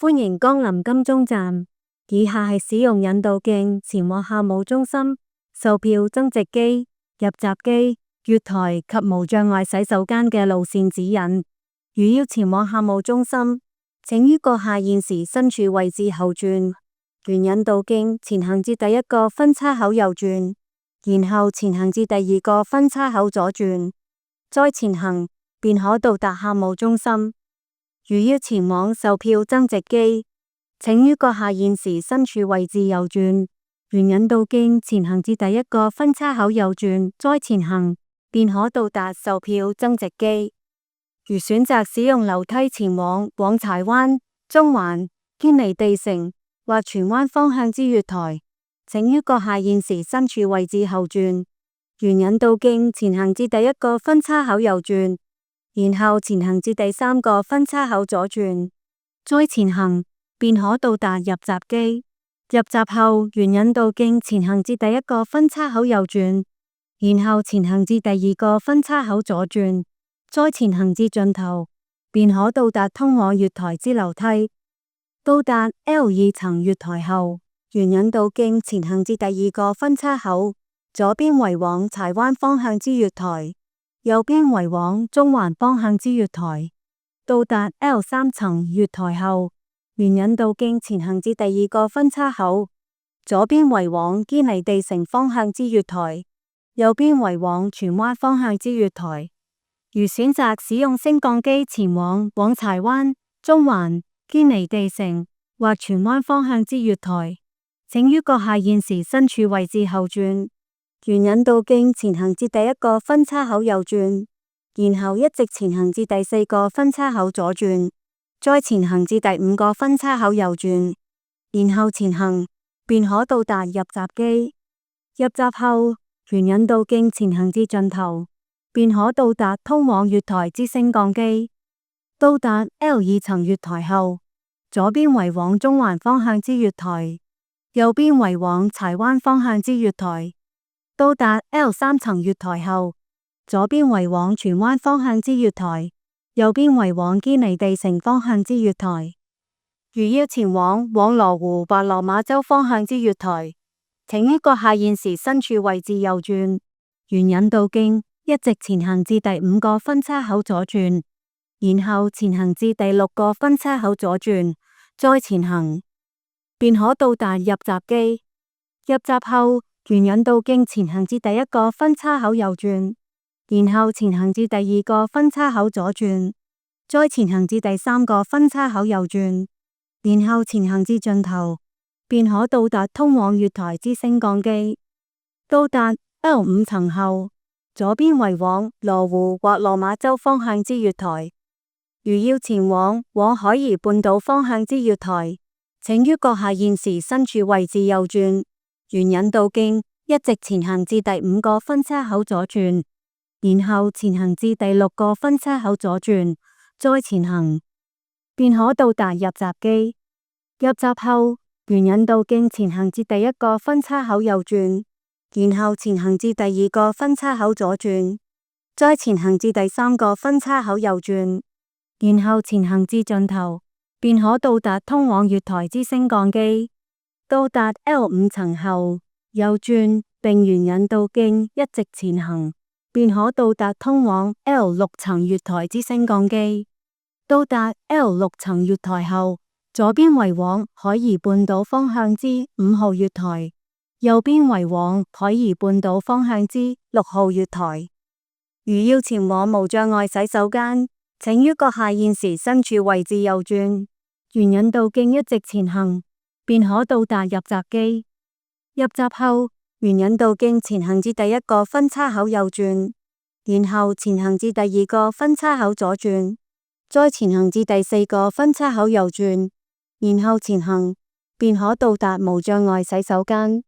歡迎光臨金鐘站，以下係使用引導徑前往校務中心、售票增值機、入閘機、月台及無障礙洗手間嘅路線指引。如要前往校務中心，請於閣下現時身處位置後轉，沿引導徑前行至第一個分叉口右轉，然後前行至第二個分叉口左轉，再前行便可到達校務中心。如要前往售票增值機，請於閣下現時身處位置右轉，沿引導徑前行至第一個分叉口右轉，再前行便可到達售票增值機。如選擇使用樓梯前往柴灣、中環、堅尼地城或荃灣方向之月台，請於閣下現時身處位置後轉，沿引導徑前行至第一個分叉口右轉，然後前行至第三個分叉口左轉，再前行便可到達入閘機。入閘後，沿引導徑前行至第一個分叉口右轉，然後前行至第二個分叉口左轉，再前行至盡頭，便可到達通往月台之樓梯。到達 L2 層月台後，沿引導徑前行至第二個分叉口，左邊為往柴灣方向之月台，右邊為往中環方向之月台。到達 L3 層月台後，沿引導徑前行至第二個分叉口，左邊為往堅尼地城方向之月台，右邊為往荃灣方向之月台。如選擇使用升降機前往柴灣、中環、堅尼地城或荃灣方向之月台，請於閣下現時身處位置後轉，沿引導徑前行至第一個分叉口右轉，然後一直前行至第四個分叉口左轉，再前行至第五個分叉口右轉，然後前行便可到達入閘機。入閘後，沿引導徑前行至盡頭，便可到達通往月台之升降機。到達 L2 層月台後，左邊為往中環方向之月台，右邊為往柴灣方向之月台。到達 L3 層月台後，左邊為往荃灣方向之月台，右邊為往堅尼地城方向之月台。如要前往羅湖或落馬洲方向之月台，請於閣下現時身處位置右轉，沿引導徑一直前行至第五個分叉口左轉，然後前行至第六個分叉口左轉，再前行便可到達入閘機。入閘後，沿引導徑前行至第一個分叉口右轉，然後前行至第二個分叉口左轉，再前行至第三個分叉口右轉，然後前行至盡頭，便可到達通往月台之升降機。到達 L5 層後，左邊為往羅湖或落馬洲方向之月台。如要前往海怡半島方向之月台，請於閣下現時身處位置右轉，沿引導徑一直前行至第五個分叉口左轉，然後前行至第六個分叉口左轉，再前行便可到達入閘機。入閘後，沿引導徑前行至第一個分叉口右轉，然後前行至第二個分叉口左轉，再前行至第三個分叉口右轉，然後前行至盡頭，便可到達通往月台之升降機。到達 L5 層後，右轉並沿引導徑一直前行，便可到達通往 L6 層月台之升降機。到達 L6 層月台後，左邊為往海怡半島方向之5號月台，右邊為往海怡半島方向之6號月台。如要前往無障礙洗手間，請於閣下現時身處位置右轉，沿引導徑一直前行，便可到達入閘機。入閘後，沿引導徑前行至第一個分叉口右轉，然後前行至第二個分叉口左轉，再前行至第四個分叉口右轉，然後前行便可到達無障礙洗手間。